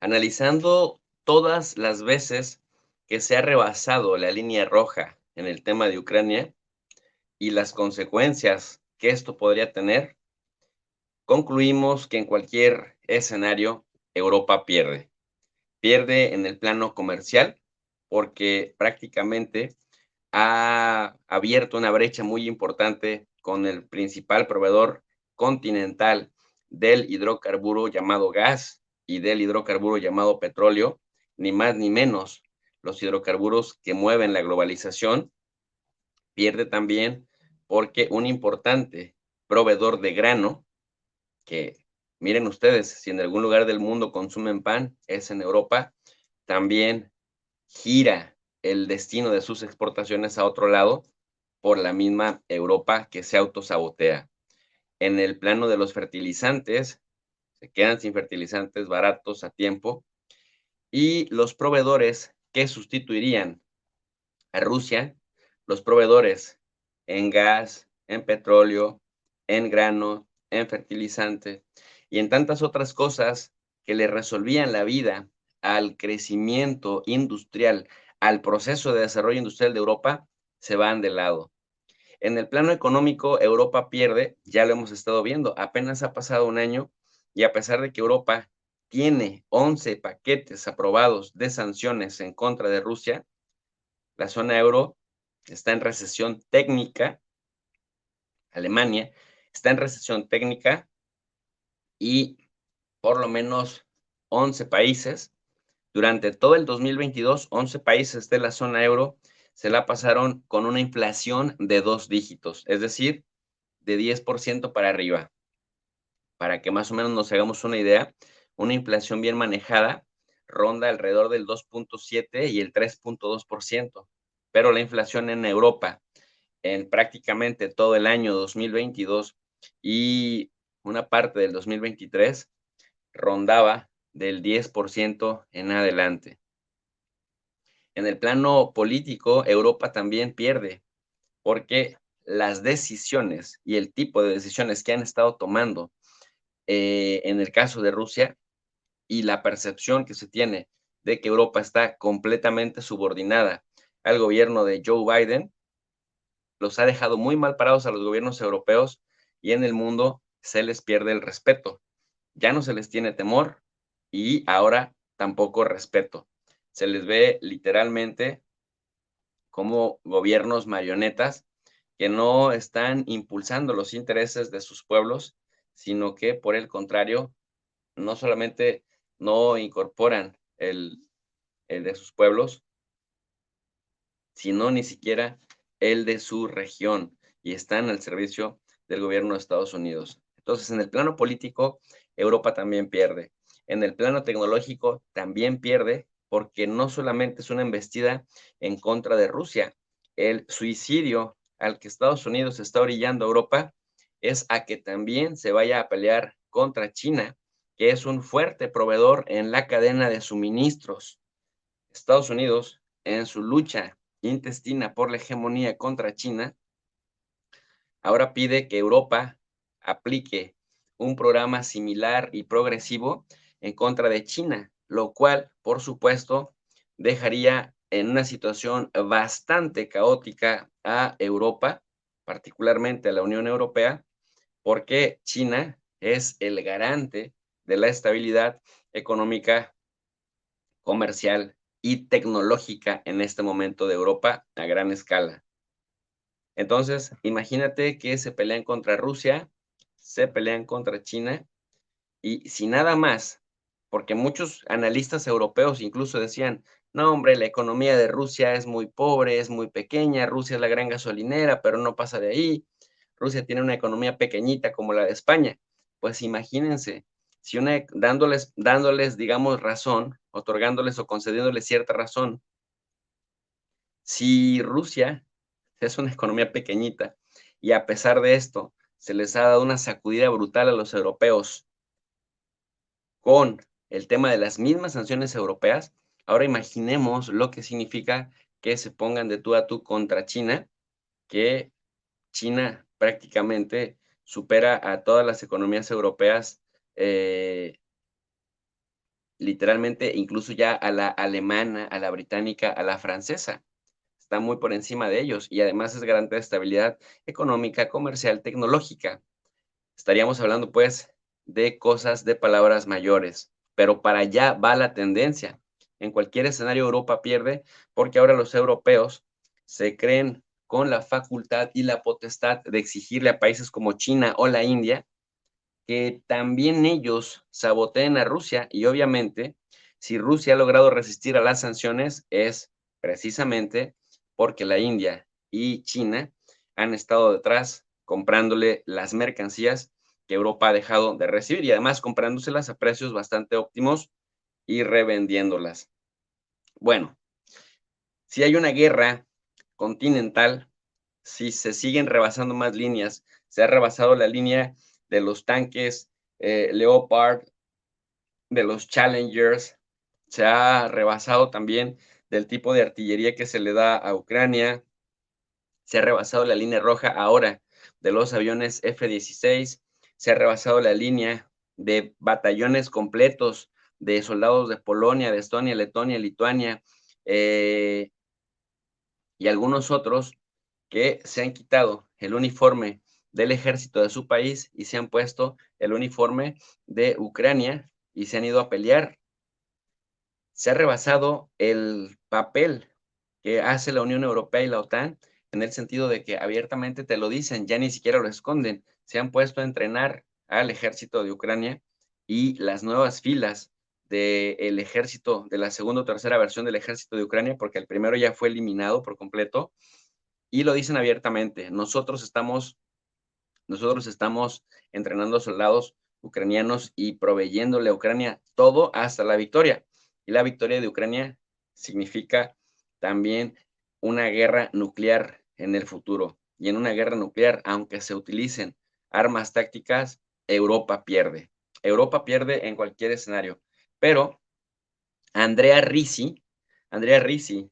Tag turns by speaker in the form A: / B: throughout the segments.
A: Analizando todas las veces que se ha rebasado la línea roja en el tema de Ucrania y las consecuencias que esto podría tener, concluimos que en cualquier escenario Europa pierde. Pierde en el plano comercial porque prácticamente ha abierto una brecha muy importante con el principal proveedor continental del hidrocarburo llamado gas y del hidrocarburo llamado petróleo, ni más ni menos los hidrocarburos que mueven la globalización. Pierde también porque un importante proveedor de grano, que miren ustedes, si en algún lugar del mundo consumen pan, es en Europa, también gira el destino de sus exportaciones a otro lado por la misma Europa que se autosabotea. En el plano de los fertilizantes, se quedan sin fertilizantes baratos a tiempo y los proveedores que sustituirían a Rusia, los proveedores en gas, en petróleo, en grano, en fertilizante y en tantas otras cosas que le resolvían la vida al crecimiento industrial, al proceso de desarrollo industrial de Europa, se van de lado. En el plano económico, Europa pierde, ya lo hemos estado viendo, apenas ha pasado un año y a pesar de que Europa tiene 11 paquetes aprobados de sanciones en contra de Rusia, la zona euro está en recesión técnica, Alemania está en recesión técnica y por lo menos 11 países, durante todo el 2022, 11 países de la zona euro se la pasaron con una inflación de 2 dígitos, es decir, de 10% para arriba. Para que más o menos nos hagamos una idea, una inflación bien manejada ronda alrededor del 2.7 y el 3.2%, pero la inflación en Europa en prácticamente todo el año 2022 y una parte del 2023 rondaba del 10% en adelante. En el plano político, Europa también pierde, porque las decisiones y el tipo de decisiones que han estado tomando en el caso de Rusia y la percepción que se tiene de que Europa está completamente subordinada al gobierno de Joe Biden, los ha dejado muy mal parados a los gobiernos europeos y en el mundo se les pierde el respeto. Ya no se les tiene temor y ahora tampoco respeto. Se les ve literalmente como gobiernos marionetas que no están impulsando los intereses de sus pueblos, sino que por el contrario, no solamente no incorporan el de sus pueblos, sino ni siquiera el de su región, y están al servicio del gobierno de Estados Unidos. Entonces, en el plano político, Europa también pierde. En el plano tecnológico, también pierde, porque no solamente es una embestida en contra de Rusia, el suicidio al que Estados Unidos está orillando a Europa es a que también se vaya a pelear contra China, que es un fuerte proveedor en la cadena de suministros. Estados Unidos, en su lucha intestina por la hegemonía contra China, ahora pide que Europa aplique un programa similar y progresivo en contra de China, lo cual, por supuesto, dejaría en una situación bastante caótica a Europa, particularmente a la Unión Europea, porque China es el garante de la estabilidad económica, comercial y tecnológica en este momento de Europa a gran escala. Entonces, imagínate que se pelean contra Rusia, se pelean contra China y si nada más, porque muchos analistas europeos incluso decían, no, hombre, la economía de Rusia es muy pobre, es muy pequeña, Rusia es la gran gasolinera, pero no pasa de ahí. Rusia tiene una economía pequeñita como la de España. Pues imagínense, si una, dándoles, digamos, razón, otorgándoles o concediéndoles cierta razón, si Rusia es una economía pequeñita y a pesar de esto se les ha dado una sacudida brutal a los europeos con el tema de las mismas sanciones europeas, ahora imaginemos lo que significa que se pongan de tú a tú contra China, que China prácticamente supera a todas las economías europeas, literalmente incluso ya a la alemana, a la británica, a la francesa. Está muy por encima de ellos y además es garante de estabilidad económica, comercial, tecnológica. Estaríamos hablando, pues, de cosas, de palabras mayores, pero para allá va la tendencia. En cualquier escenario Europa pierde porque ahora los europeos se creen con la facultad y la potestad de exigirle a países como China o la India que también ellos saboteen a Rusia y obviamente si Rusia ha logrado resistir a las sanciones es precisamente porque la India y China han estado detrás comprándole las mercancías que Europa ha dejado de recibir y además comprándoselas a precios bastante óptimos y revendiéndolas. Bueno, si hay una guerra continental, si se siguen rebasando más líneas, se ha rebasado la línea de los tanques Leopard, de los Challengers, se ha rebasado también del tipo de artillería que se le da a Ucrania, se ha rebasado la línea roja ahora de los aviones F-16, se ha rebasado la línea de batallones completos de soldados de Polonia, de Estonia, Letonia, Lituania, y algunos otros que se han quitado el uniforme del ejército de su país y se han puesto el uniforme de Ucrania y se han ido a pelear. Se ha rebasado el papel que hace la Unión Europea y la OTAN en el sentido de que abiertamente te lo dicen, ya ni siquiera lo esconden. Se han puesto a entrenar al ejército de Ucrania y las nuevas filas del ejército, de la segunda o tercera versión del ejército de Ucrania, porque el primero ya fue eliminado por completo, y lo dicen abiertamente. Nosotros estamos entrenando soldados ucranianos y proveyéndole a Ucrania todo hasta la victoria. Y la victoria de Ucrania significa también una guerra nuclear en el futuro. Y en una guerra nuclear, aunque se utilicen armas tácticas, Europa pierde. Europa pierde en cualquier escenario. Pero Andrea Ricci, Andrea Ricci,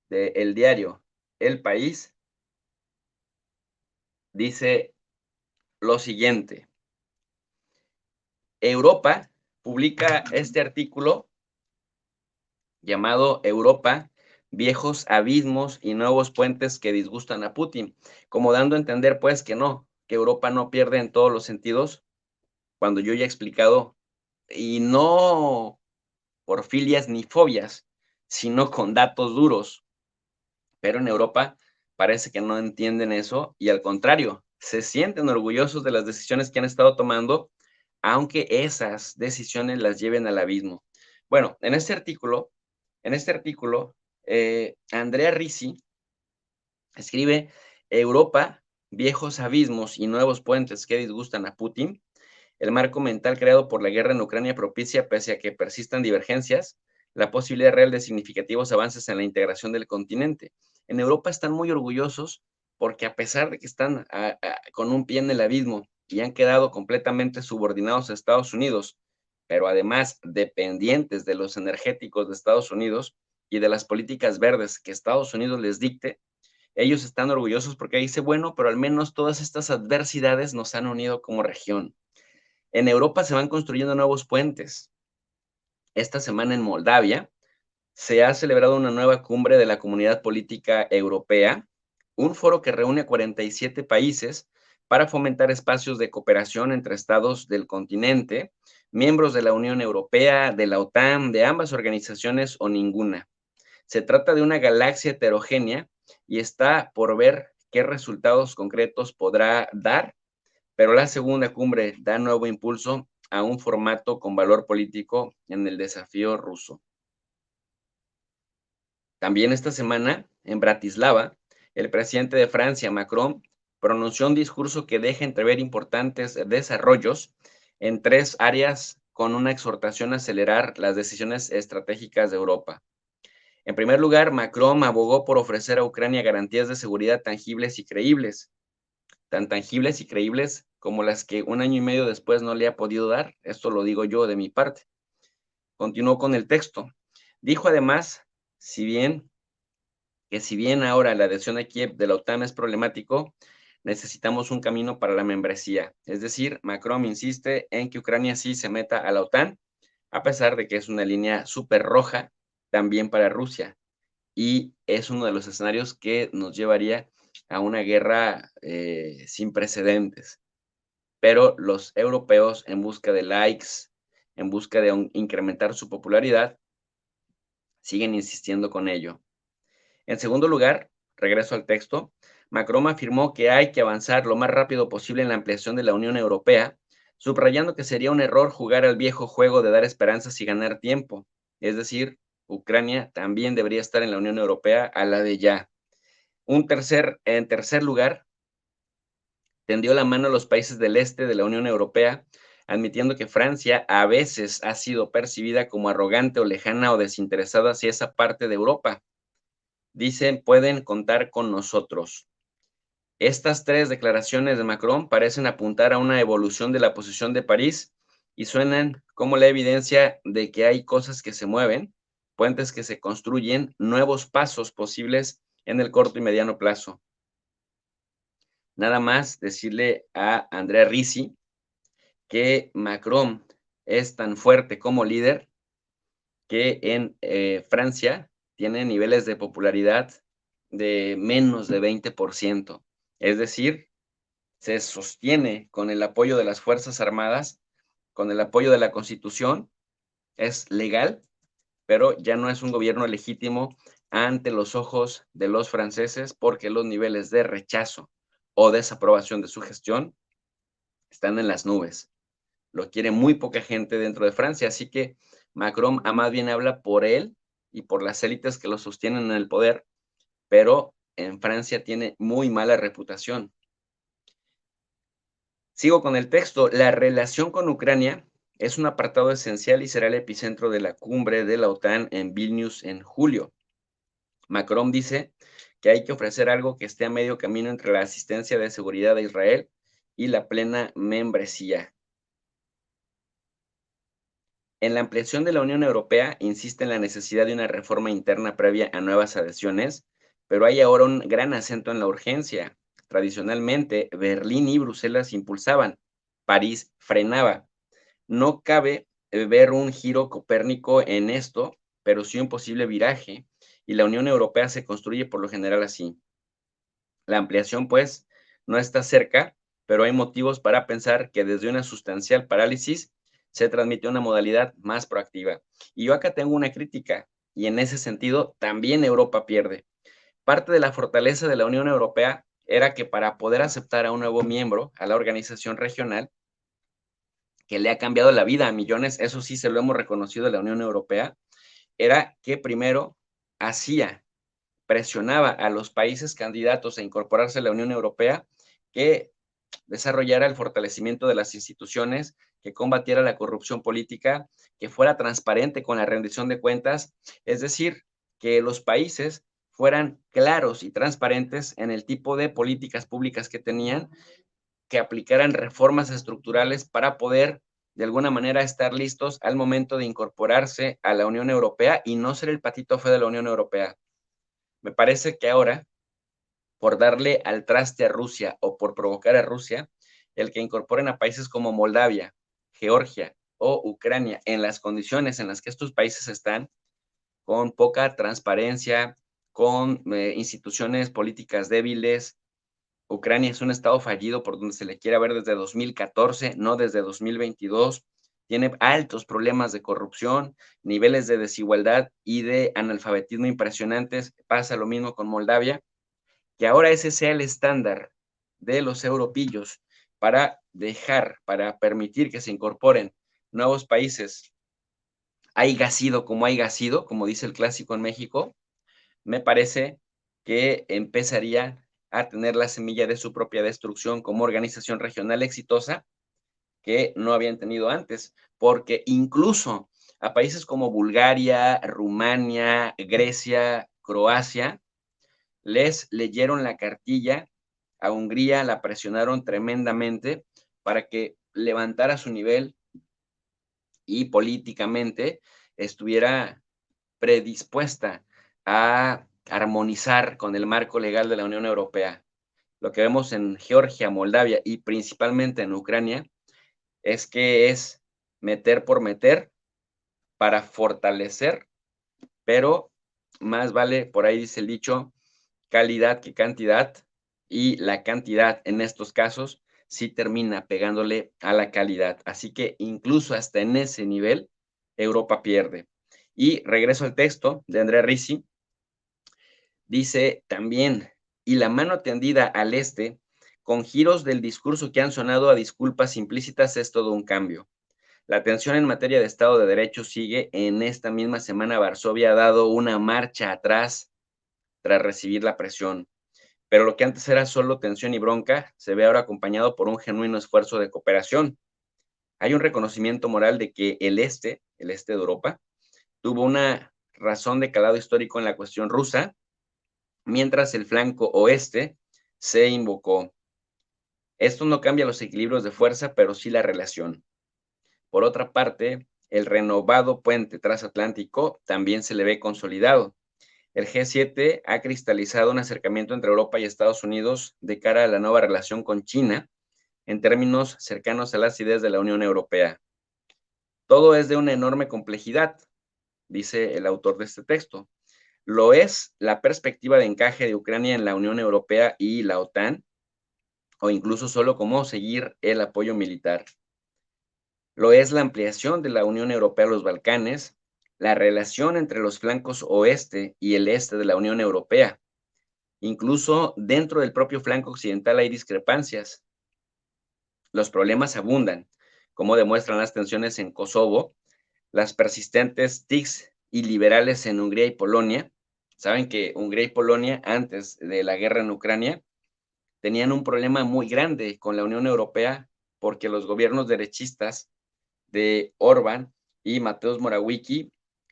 A: del diario El País, dice lo siguiente. Europa publica este artículo llamado Europa, viejos abismos y nuevos puentes que disgustan a Putin, como dando a entender pues que no, que Europa no pierde en todos los sentidos, cuando yo ya he explicado, y no por filias ni fobias, sino con datos duros. Pero en Europa parece que no entienden eso y al contrario, se sienten orgullosos de las decisiones que han estado tomando, aunque esas decisiones las lleven al abismo. Bueno, en este artículo, Andrea Ricci escribe Europa, viejos abismos y nuevos puentes que disgustan a Putin. El marco mental creado por la guerra en Ucrania propicia, pese a que persistan divergencias, la posibilidad real de significativos avances en la integración del continente. En Europa están muy orgullosos porque a pesar de que están con un pie en el abismo y han quedado completamente subordinados a Estados Unidos, pero además dependientes de los energéticos de Estados Unidos y de las políticas verdes que Estados Unidos les dicte, ellos están orgullosos porque dice, bueno, pero al menos todas estas adversidades nos han unido como región. En Europa se van construyendo nuevos puentes. Esta semana en Moldavia se ha celebrado una nueva cumbre de la Comunidad Política Europea, un foro que reúne a 47 países para fomentar espacios de cooperación entre estados del continente, miembros de la Unión Europea, de la OTAN, de ambas organizaciones o ninguna. Se trata de una galaxia heterogénea y está por ver qué resultados concretos podrá dar, pero la segunda cumbre da nuevo impulso a un formato con valor político en el desafío ruso. También esta semana, en Bratislava, el presidente de Francia, Macron, pronunció un discurso que deja entrever importantes desarrollos en 3 áreas con una exhortación a acelerar las decisiones estratégicas de Europa. En primer lugar, Macron abogó por ofrecer a Ucrania garantías de seguridad tangibles y creíbles, tan tangibles y creíbles como las que un año y medio después no le ha podido dar. Esto lo digo yo de mi parte. Continuó con el texto. Dijo además, si bien ahora la adhesión a Kiev de la OTAN es problemático, necesitamos un camino para la membresía. Es decir, Macron insiste en que Ucrania sí se meta a la OTAN, a pesar de que es una línea súper roja también para Rusia. Y es uno de los escenarios que nos llevaría a una guerra sin precedentes. Pero los europeos, en busca de likes, en busca de incrementar su popularidad, siguen insistiendo con ello. En segundo lugar, regreso al texto, Macron afirmó que hay que avanzar lo más rápido posible en la ampliación de la Unión Europea, subrayando que sería un error jugar al viejo juego de dar esperanzas y ganar tiempo. Es decir, Ucrania también debería estar en la Unión Europea a la de ya. En tercer lugar, tendió la mano a los países del este de la Unión Europea, admitiendo que Francia a veces ha sido percibida como arrogante o lejana o desinteresada hacia esa parte de Europa. Dicen, pueden contar con nosotros. Estas tres declaraciones de Macron parecen apuntar a una evolución de la posición de París y suenan como la evidencia de que hay cosas que se mueven, puentes que se construyen, nuevos pasos posibles en el corto y mediano plazo. Nada más decirle a Andrea Ricci que Macron es tan fuerte como líder que en Francia tiene niveles de popularidad de menos de 20%. Es decir, se sostiene con el apoyo de las Fuerzas Armadas, con el apoyo de la Constitución, es legal, pero ya no es un gobierno legítimo ante los ojos de los franceses porque los niveles de rechazo o desaprobación de su gestión están en las nubes. Lo quiere muy poca gente dentro de Francia, así que Macron más bien habla por él y por las élites que lo sostienen en el poder, pero en Francia tiene muy mala reputación. Sigo con el texto. La relación con Ucrania es un apartado esencial y será el epicentro de la cumbre de la OTAN en Vilnius en julio. Macron dice que hay que ofrecer algo que esté a medio camino entre la asistencia de seguridad de Israel y la plena membresía. En la ampliación de la Unión Europea insiste en la necesidad de una reforma interna previa a nuevas adhesiones, pero hay ahora un gran acento en la urgencia. Tradicionalmente, Berlín y Bruselas impulsaban, París frenaba. No cabe ver un giro copérnico en esto, pero sí un posible viraje, y la Unión Europea se construye por lo general así. La ampliación, pues, no está cerca, pero hay motivos para pensar que desde una sustancial parálisis se transmite una modalidad más proactiva. Y yo acá tengo una crítica, y en ese sentido también Europa pierde. Parte de la fortaleza de la Unión Europea era que para poder aceptar a un nuevo miembro a la organización regional, que le ha cambiado la vida a millones, eso sí se lo hemos reconocido de la Unión Europea, era que primero hacía, presionaba a los países candidatos a incorporarse a la Unión Europea que desarrollara el fortalecimiento de las instituciones, que combatiera la corrupción política, que fuera transparente con la rendición de cuentas, es decir, que los países fueran claros y transparentes en el tipo de políticas públicas que tenían, que aplicaran reformas estructurales para poder, de alguna manera, estar listos al momento de incorporarse a la Unión Europea y no ser el patito feo de la Unión Europea. Me parece que ahora, por darle al traste a Rusia o por provocar a Rusia, el que incorporen a países como Moldavia, Georgia o Ucrania en las condiciones en las que estos países están, con poca transparencia, con instituciones políticas débiles. Ucrania es un estado fallido por donde se le quiere ver desde 2014, no desde 2022. Tiene altos problemas de corrupción, niveles de desigualdad y de analfabetismo impresionantes. Pasa lo mismo con Moldavia. Que ahora ese sea el estándar de los europillos para permitir que se incorporen nuevos países, haya sido como haya sido, como dice el clásico en México, me parece que empezaría a tener la semilla de su propia destrucción como organización regional exitosa que no habían tenido antes, porque incluso a países como Bulgaria, Rumania, Grecia, Croacia, les leyeron la cartilla, a Hungría la presionaron tremendamente para que levantara su nivel y políticamente estuviera predispuesta a armonizar con el marco legal de la Unión Europea. Lo que vemos en Georgia, Moldavia y principalmente en Ucrania es que es meter por meter para fortalecer, pero más vale, por ahí dice el dicho, calidad que cantidad, y la cantidad en estos casos sí termina pegándole a la calidad. Así que incluso hasta en ese nivel, Europa pierde. Y regreso al texto de Andrea Ricci, dice también, y la mano tendida al este, con giros del discurso que han sonado a disculpas implícitas, es todo un cambio. La tensión en materia de Estado de Derecho sigue. En esta misma semana, Varsovia ha dado una marcha atrás tras recibir la presión. Pero lo que antes era solo tensión y bronca, se ve ahora acompañado por un genuino esfuerzo de cooperación. Hay un reconocimiento moral de que el este de Europa, tuvo una razón de calado histórico en la cuestión rusa, mientras el flanco oeste se invocó. Esto no cambia los equilibrios de fuerza, pero sí la relación. Por otra parte, el renovado puente transatlántico también se le ve consolidado. El G7 ha cristalizado un acercamiento entre Europa y Estados Unidos de cara a la nueva relación con China, en términos cercanos a las ideas de la Unión Europea. Todo es de una enorme complejidad, dice el autor de este texto. Lo es la perspectiva de encaje de Ucrania en la Unión Europea y la OTAN, o incluso solo cómo seguir el apoyo militar. Lo es la ampliación de la Unión Europea a los Balcanes, la relación entre los flancos oeste y el este de la Unión Europea. Incluso dentro del propio flanco occidental hay discrepancias. Los problemas abundan, como demuestran las tensiones en Kosovo, las persistentes TICs y liberales en Hungría y Polonia. Saben que Hungría y Polonia, antes de la guerra en Ucrania, tenían un problema muy grande con la Unión Europea porque los gobiernos derechistas de Orbán y Mateusz Morawiecki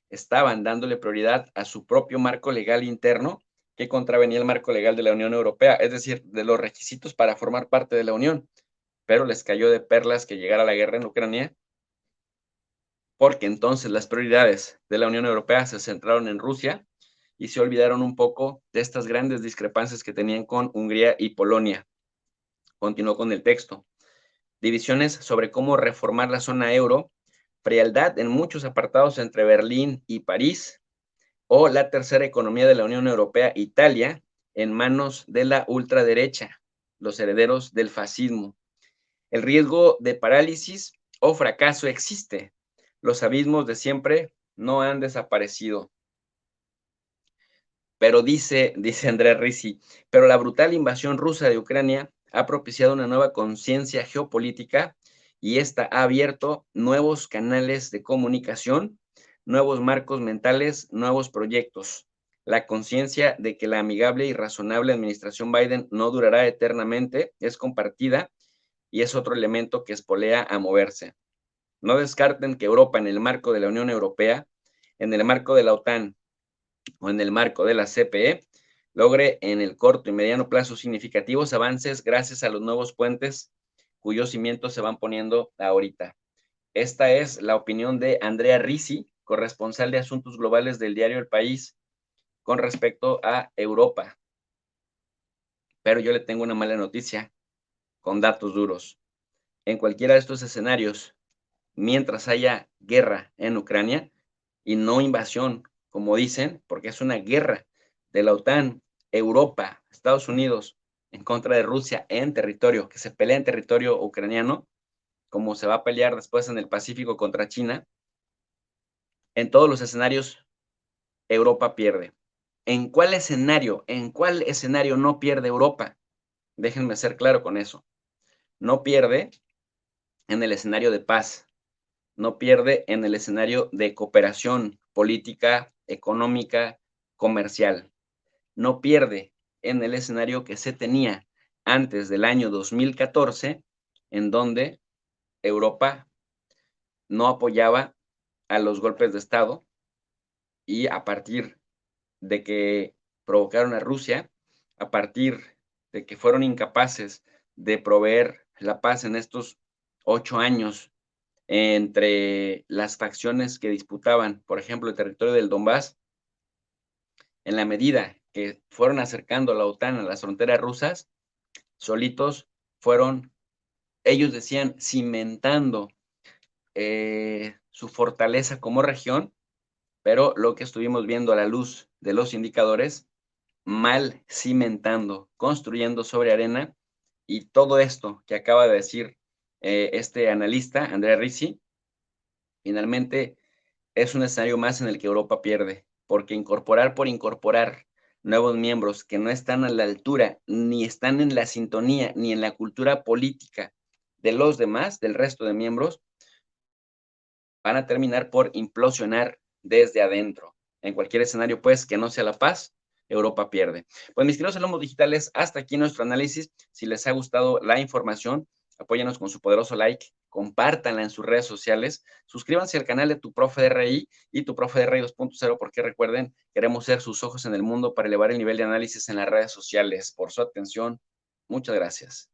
A: estaban dándole prioridad a su propio marco legal interno que contravenía el marco legal de la Unión Europea, es decir, de los requisitos para formar parte de la Unión. Pero les cayó de perlas que llegara la guerra en Ucrania, porque entonces las prioridades de la Unión Europea se centraron en Rusia y se olvidaron un poco de estas grandes discrepancias que tenían con Hungría y Polonia. Continuó con el texto. Divisiones sobre cómo reformar la zona euro, frialdad en muchos apartados entre Berlín y París, o la tercera economía de la Unión Europea, Italia, en manos de la ultraderecha, los herederos del fascismo. El riesgo de parálisis o fracaso existe. Los abismos de siempre no han desaparecido. Pero dice Andrés Ricci, pero la brutal invasión rusa de Ucrania ha propiciado una nueva conciencia geopolítica y esta ha abierto nuevos canales de comunicación, nuevos marcos mentales, nuevos proyectos. La conciencia de que la amigable y razonable administración Biden no durará eternamente es compartida y es otro elemento que espolea a moverse. No descarten que Europa, en el marco de la Unión Europea, en el marco de la OTAN o en el marco de la CPE, logre en el corto y mediano plazo significativos avances gracias a los nuevos puentes cuyos cimientos se van poniendo ahorita. Esta es la opinión de Andrea Ricci, corresponsal de Asuntos Globales del diario El País, con respecto a Europa. Pero yo le tengo una mala noticia, con datos duros. En cualquiera de estos escenarios, mientras haya guerra en Ucrania, y no invasión, como dicen, porque es una guerra de la OTAN, Europa, Estados Unidos, en contra de Rusia en territorio, que se pelea en territorio ucraniano, como se va a pelear después en el Pacífico contra China. En todos los escenarios, Europa pierde. En cuál escenario no pierde Europa? Déjenme ser claro con eso. No pierde en el escenario de paz, no pierde en el escenario de cooperación política, económica, comercial. No pierde en el escenario que se tenía antes del año 2014, en donde Europa no apoyaba a los golpes de Estado y a partir de que provocaron a Rusia, a partir de que fueron incapaces de proveer la paz en estos 8 años entre las facciones que disputaban, por ejemplo, el territorio del Donbass, en la medida que fueron acercando la OTAN a las fronteras rusas, solitos fueron, ellos decían, cimentando su fortaleza como región, pero lo que estuvimos viendo a la luz de los indicadores, mal cimentando, construyendo sobre arena, y todo esto que acaba de decir este analista, Andrea Ricci, finalmente es un escenario más en el que Europa pierde, porque incorporar por incorporar nuevos miembros que no están a la altura, ni están en la sintonía, ni en la cultura política de los demás, del resto de miembros, van a terminar por implosionar desde adentro. En cualquier escenario, pues, que no sea la paz, Europa pierde. Pues, mis queridos alumnos digitales, hasta aquí nuestro análisis. Si les ha gustado la información, apóyanos con su poderoso like, compártanla en sus redes sociales, suscríbanse al canal de Tu Profe de RI y Tu Profe de RI 2.0, porque recuerden, queremos ser sus ojos en el mundo para elevar el nivel de análisis en las redes sociales. Por su atención, muchas gracias.